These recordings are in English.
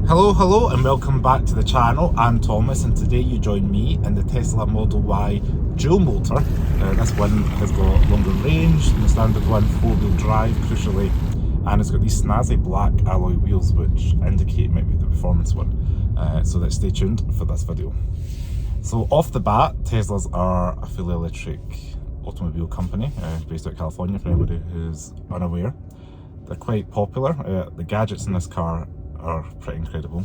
Hello and welcome back to the channel. I'm Thomas and today you join me in the Tesla Model Y dual motor. This one has got longer range than the standard one, 4-wheel drive crucially, and it's got these snazzy black alloy wheels which indicate maybe the performance one. So let's stay tuned for this video. So off the bat, Teslas are a fully electric automobile company based out of California for anybody who's unaware. They're quite popular. The gadgets in this car are pretty incredible.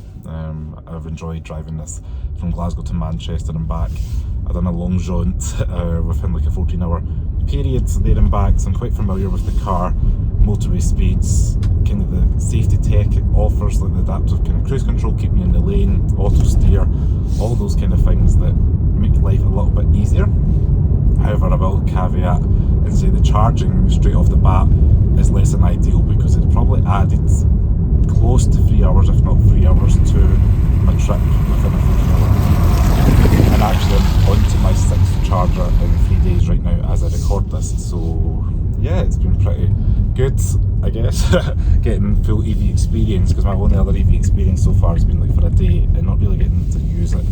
I've enjoyed driving this from Glasgow to Manchester and back. I've done a long jaunt within like a 14-hour period there and back, so I'm quite familiar with the car, motorway speeds, kind of the safety tech it offers, like the adaptive kind of cruise control, keep me in the lane, auto steer, all those kind of things that make life a little bit easier. However, I will caveat and say the charging straight off the bat is less than ideal because it's probably added close to 3 hours, if not 3 hours, to my trip within a 14-hour period. And actually I'm onto my 6th charger in 3 days right now as I record this, so yeah, it's been pretty good, I guess, getting full EV experience, because my only other EV experience so far has been like for a day and not really getting to use it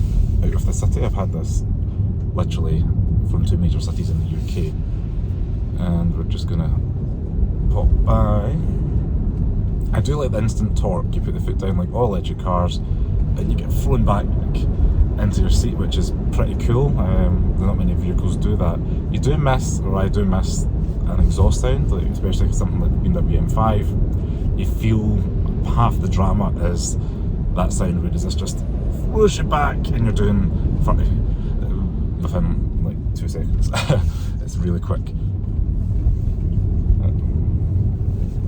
out of the city. I've had this literally from 2 major cities in the UK, and we're just gonna pop by. I do like the instant torque. You put the foot down like all electric cars and you get thrown back into your seat, which is pretty cool. Not many vehicles do that. You do miss, or I do miss, an exhaust sound, like especially something like the BMW M5. You feel half the drama is that sound, whereas this just throws you back and you're doing 30 within like 2 seconds. It's really quick.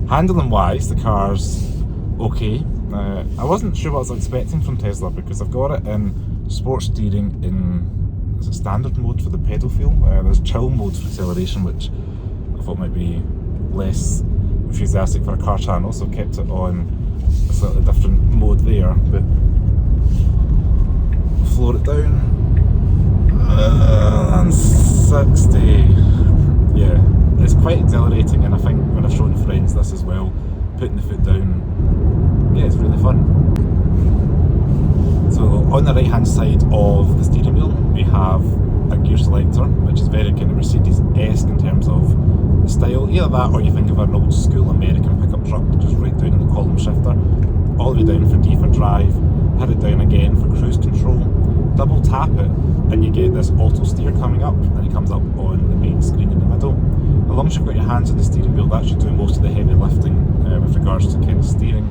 Handling wise, the car's okay. I wasn't sure what I was expecting from Tesla because I've got it in sports steering in, is it standard mode for the pedal feel? There's chill mode for acceleration, which I thought might be less enthusiastic for a car channel, so I kept it on a slightly different mode there. But floor it down, and 60. Yeah. It's quite exhilarating, and I think when I've shown friends this as well, putting the foot down, yeah, it's really fun. So on the right hand side of the steering wheel we have a gear selector, which is very kind of Mercedes-esque in terms of the style. Either that or you think of an old school American pickup truck, just right down in the column shifter. All the way down for D for drive, hit it down again for cruise control, double tap it and you get this auto steer coming up, and it comes up on the main screen in the middle. As long as you've got your hands on the steering wheel, that should do most of the heavy lifting with regards to kind of steering.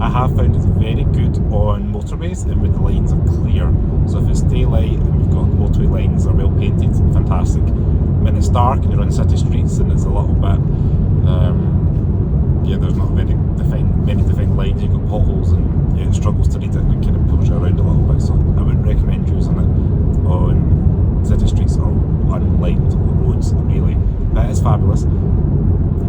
I have found it's very good on motorways and when the lines are clear. So if it's daylight and we've got motorway lines are well painted, fantastic. When it's dark and you're on city streets and it's a little bit, yeah, there's not many defined lines, you've got potholes and yeah, it struggles to read it and it kind of pulls you around a little bit. So I wouldn't recommend using it on city streets or unlined roads really. That is fabulous.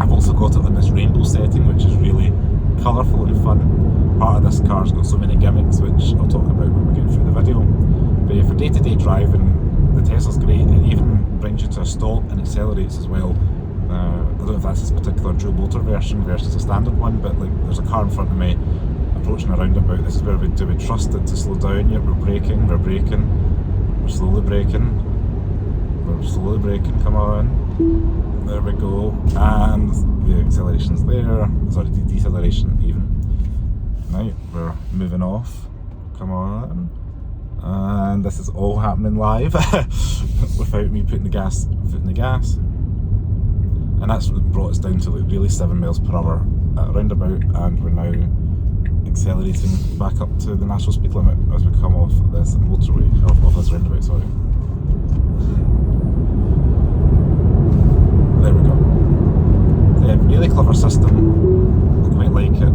I've also got it on this rainbow setting, which is really colourful and fun. Part of this car's got so many gimmicks, which I'll talk about when we get through the video. But yeah, for day-to-day driving, the Tesla's great. It even brings you to a stop and accelerates as well. I don't know if that's this particular dual motor version versus a standard one, but like there's a car in front of me approaching a roundabout. This is where do we trust it to slow down? Yeah, we're braking, we're slowly braking. We're slowly braking, come on. There we go. And the acceleration's there. Sorry, the deceleration even. Now we're moving off. Come on. And this is all happening live without me putting the foot in the gas. And that's what brought us down to like really 7 miles per hour at a roundabout, and we're now accelerating back up to the national speed limit as we come off this motorway, off this roundabout, sorry. There we go. Yeah, really clever system. I quite like it.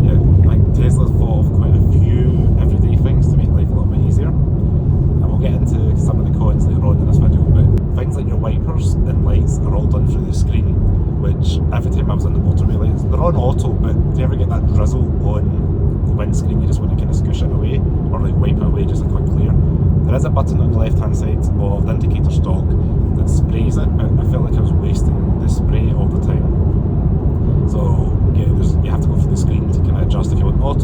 Yeah, I think Tesla's thought of quite a few everyday things to make life a little bit easier. And we'll get into some of the cons later on in this video, but things like your wipers and lights are all done through the screen, which every time I was on the motorway lights, they're on auto, but do you ever get that drizzle on the windscreen, you just want to kind of squish it away, or like wipe it away, just a quick clear. There is a button on the left hand side of the indicator stalk that sprays it, but I felt like I was wasting the spray all the time. So yeah, you have to go through the screen to kind of adjust if you want auto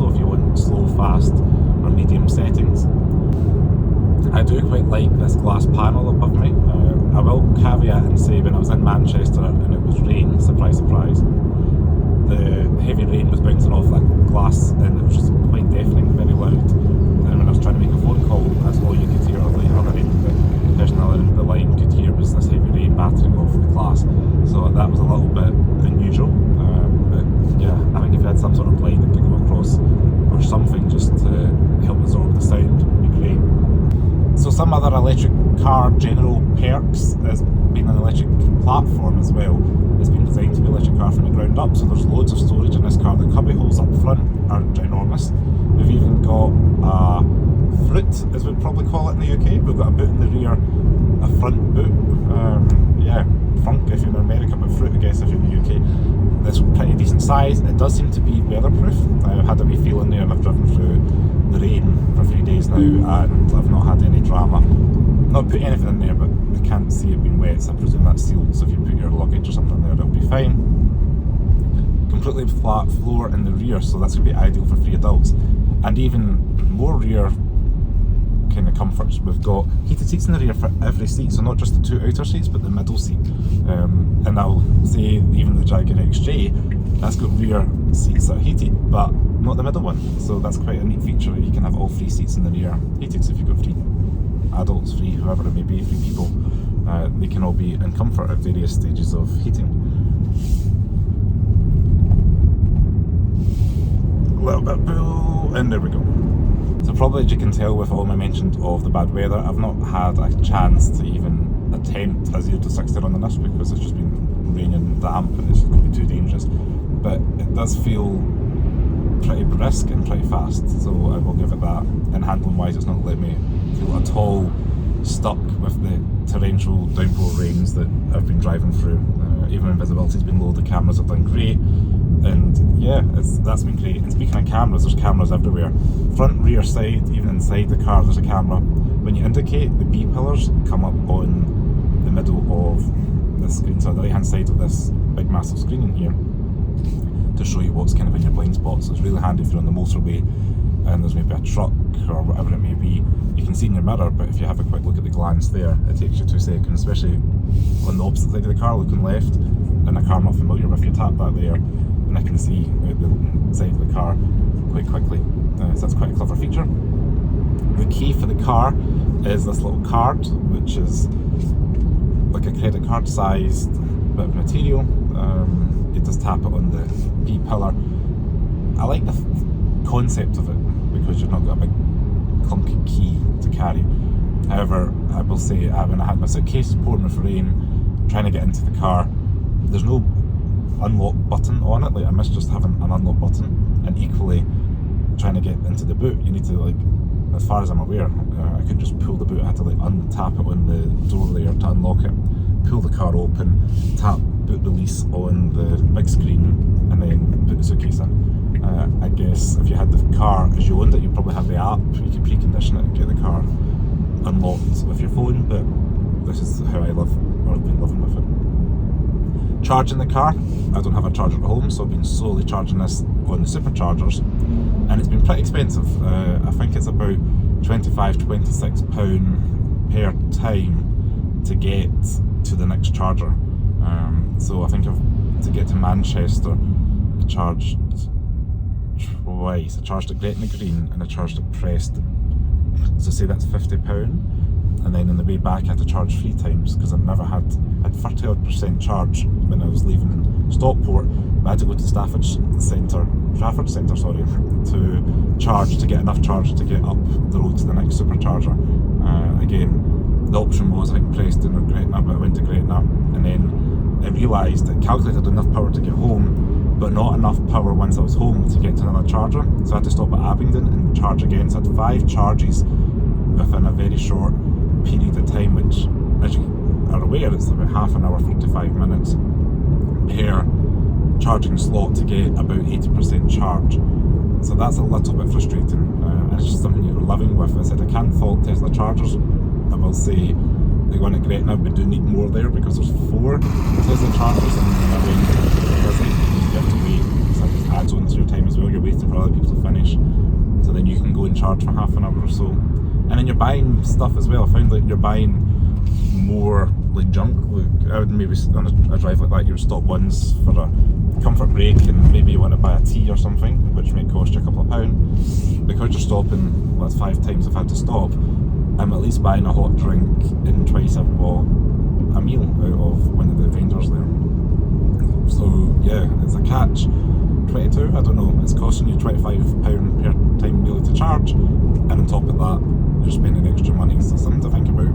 do quite like this glass panel above me. I will caveat and say when I was in Manchester and it was rain, surprise surprise, the heavy rain was bouncing off that glass and it was just quite deafening, very loud. And when I was trying to make a phone call, that's all you could hear, or the other end of the person on the other end of the line could hear was this heavy rain battering off the glass. So that was a little bit unusual. But yeah, I think if you had some sort of blind to go across or something just to help absorb the sound would be great. So some other electric car general perks is being an electric platform as well. It's been designed to be an electric car from the ground up, so there's loads of storage in this car. The cubby holes up front are ginormous. We've even got a fruit, as we'd probably call it in the UK. We've got a boot in the rear, a front boot. Yeah, frunk if you're in America, but fruit I guess if you're in the UK. That's pretty decent size. It does seem to be weatherproof. I've had a wee feel in there and I've driven through the rain for 3 days now and I've not had any drama. Not put anything in there, but I can't see it being wet, so I presume that's sealed, so if you put your luggage or something in there, it'll be fine. Completely flat floor in the rear, so that's going to be ideal for 3 adults. And even more rear kind of comforts, we've got heated seats in the rear for every seat, so not just the 2 outer seats, but the middle seat. And I'll say even the Dragon XJ, that's got rear seats that are heated, but not the middle one. So that's quite a neat feature. You can have all 3 seats in the rear heated, so if you've got 3 adults, 3 whoever it may be, 3 people, they can all be in comfort at various stages of heating. A little bit of pull, and there we go. So probably as you can tell with all my mentions of the bad weather, I've not had a chance to even attempt a 0 to 60 run on this because it's just been raining and damp and it's going to be too dangerous. But it does feel pretty brisk and pretty fast, so I will give it that. And handling wise, it's not let me feel at all stuck with the torrential downpour rains that I've been driving through. Even when visibility's been low, the cameras have done great, and yeah, that's been great. And speaking of cameras, there's cameras everywhere. Front, rear, side, even inside the car there's a camera. When you indicate, the B pillars come up on the middle of the screen, so on the right hand side of this big massive screen in here, to show you what's kind of in your blind spots. So it's really handy if you're on the motorway and there's maybe a truck or whatever it may be. You can see in your mirror, but if you have a quick look at the glance there, it takes you 2 seconds, especially on the opposite side of the car, looking left, and a car I'm not familiar with, you tap that there, and I can see the side of the car quite quickly. So that's quite a clever feature. The key for the car is this little card, which is like a credit card sized bit of material. You just tap it on the B pillar. I like the concept of it because you've not got a big clunky key to carry. However, I will say when I had my suitcase pouring with rain, trying to get into the car, there's no unlock button on it. Like, I miss just having an unlock button. And equally, trying to get into the boot, you need to, like, as far as I'm aware, I couldn't just pull the boot. I had to like tap it on the door there to unlock it, pull the car open, tap boot release on the big screen, and then put the suitcase in. I guess if you had the car as you owned it, you probably have the app, you could precondition it and get the car unlocked with your phone, but this is how I live, or I've been living with it. Charging the car, I don't have a charger at home, so I've been slowly charging this on the superchargers, and it's been pretty expensive. I think it's about £25–26 per time to get to the next charger. So I think to get to Manchester, I charged twice. I charged at Gretna Green and I charged at Preston. So say that's £50, and then on the way back I had to charge 3 times because I never had 30% charge when I was leaving Stockport. I had to go to Trafford Centre, to charge, to get enough charge to get up the road to the next supercharger. Again, the option was I think Preston or Gretna, but I went to Gretna, and then I realised it calculated enough power to get home, but not enough power once I was home to get to another charger. So I had to stop at Abingdon and charge again. So I had 5 charges within a very short period of time, which, as you are aware, it's about half an hour, 45 minutes per charging slot to get about 80% charge. So that's a little bit frustrating, and it's just something you're living with. I said I can't fault Tesla chargers. I will say the one at Gretna, we do need more there because there's 4 Tesla chargers and they're very busy. You have to wait, so it adds on to your time as well. You're waiting for other people to finish, so then you can go and charge for half an hour or so. And then you're buying stuff as well. I found that you're buying more like junk. Like, I would maybe on a drive like that, you would stop once for a comfort break and maybe you want to buy a tea or something, which might cost you a couple of pounds. Because you're stopping, well, that's 5 times I've had to stop, I'm at least buying a hot drink, and twice I've bought a meal out of one of the vendors there. So yeah, it's a catch 22. I don't know, it's costing you £25 per time really to charge, and on top of that you're spending extra money, so something to think about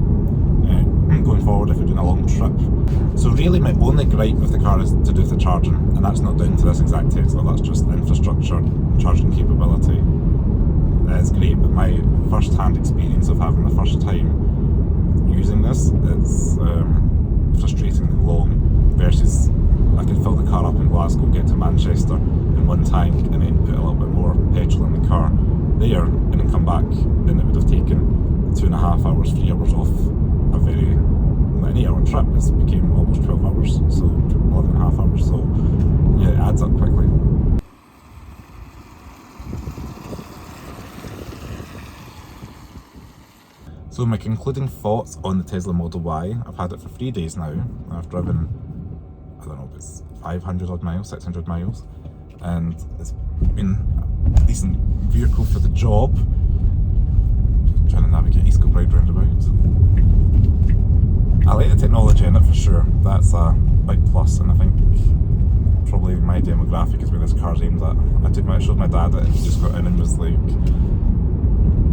going forward if you're doing a long trip. So really my only gripe with the car is to do with the charging, and that's not down to this exact Tesla, that's just infrastructure, charging capability. It's great, but my first hand experience of having the first time using this, it's frustratingly long, versus I could fill the car up in Glasgow, get to Manchester in one tank, and then put a little bit more petrol in the car there, and then come back, and it would have taken 2.5 hours, 3 hours off a very, an 8 hour trip. This became almost 12 hours, so 11.5 hours, so yeah, it adds up quickly. So my concluding thoughts on the Tesla Model Y, I've had it for 3 days now. I've driven, I don't know, it's 500 odd miles, 600 miles, and it's been a decent vehicle for the job. Trying to navigate East Kilbride roundabout. I like the technology in it for sure, that's a big plus, and I think probably my demographic is where this car's aimed at. I showed my dad it, and he just got in and was like,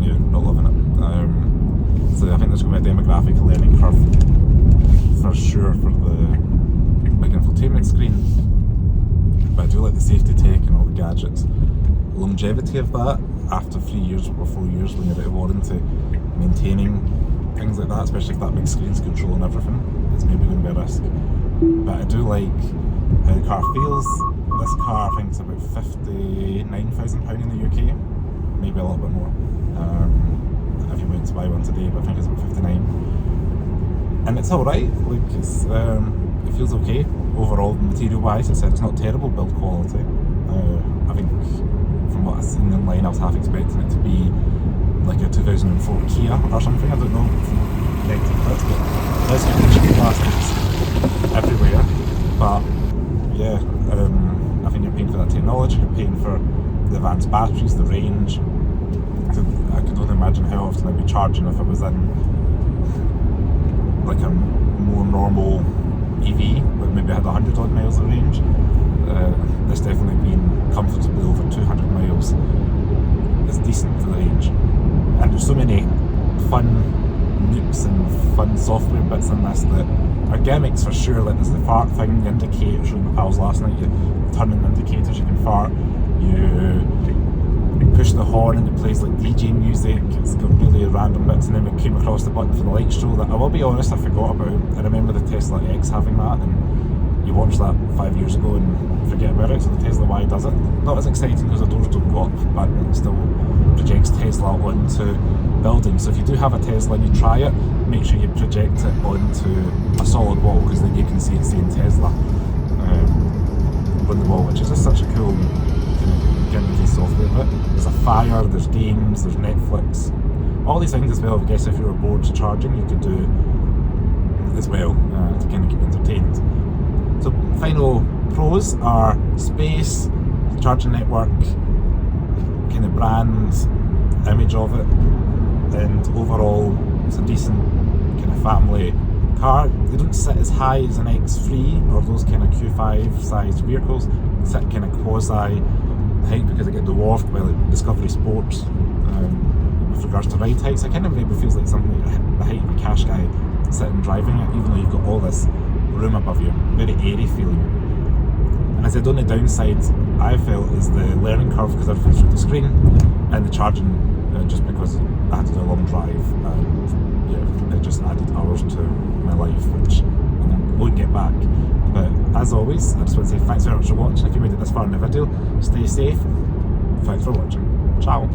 yeah, not loving it. So I think there's going to be a demographic learning curve for sure for the big infotainment screen, but I do like the safety tech and all the gadgets. Longevity of that after 3 years or 4 years when you're out of warranty, maintaining things like that, especially if that big screen's controlling everything, it's maybe going to be a risk. But I do like how the car feels. This car I think is about £59,000 in the UK, maybe a little bit more. If you went to buy one today, but I think it's about 59, and it's alright, like it's it feels okay overall material wise. It said it's not terrible build quality. I think from what I've seen online I was half expecting it to be like a 2004 Kia or something, I don't know from connected clips, but there's cheap plastics everywhere. But yeah, I think you're paying for that technology, you're paying for the advanced batteries, the range. I could only imagine how often I'd be charging if I was in like a more normal EV, where maybe I had 100 odd miles of range. It's definitely been comfortably over 200 miles. It's decent for the range. And there's so many fun nooks and fun software bits in this that are gimmicks for sure, like there's the fart thing, the indicator, showing my pals last night, you turn on indicators, you can fart, you push the horn and it plays like DJ music, it's got really random bits, and then we came across the button for the light show that I will be honest I forgot about. I remember the Tesla X having that, and you watched that 5 years ago and forget about it, so the Tesla Y does it. Not as exciting because the doors don't go up, but it still projects Tesla onto buildings. So if you do have a Tesla and you try it, make sure you project it onto a solid wall, because then you can see it saying Tesla on the wall, which is just such a cool gimmicky software bit. There's a fire, there's games, there's Netflix, all these things as well. I guess if you were bored charging, you could do as well to kind of keep entertained. So final pros are space, charging network, kind of brand image of it, and overall it's a decent kind of family car. They don't sit as high as an X3 or those kind of Q5 sized vehicles. They sit kind of quasi height because they get dwarfed by like Discovery Sports. With regards to ride heights, it kind of maybe feels like something like the height of a cash guy sitting driving it, even though you've got all this room above you, very airy feeling. And as I said, the only downside I felt is the learning curve, because everything's through the screen, and the charging, just because I had to do a long drive, and yeah, it just added hours to my life, which I won't get back. But as always, I just want to say thanks very much for watching. If you made it this far in the video, stay safe. Thanks for watching. Ciao.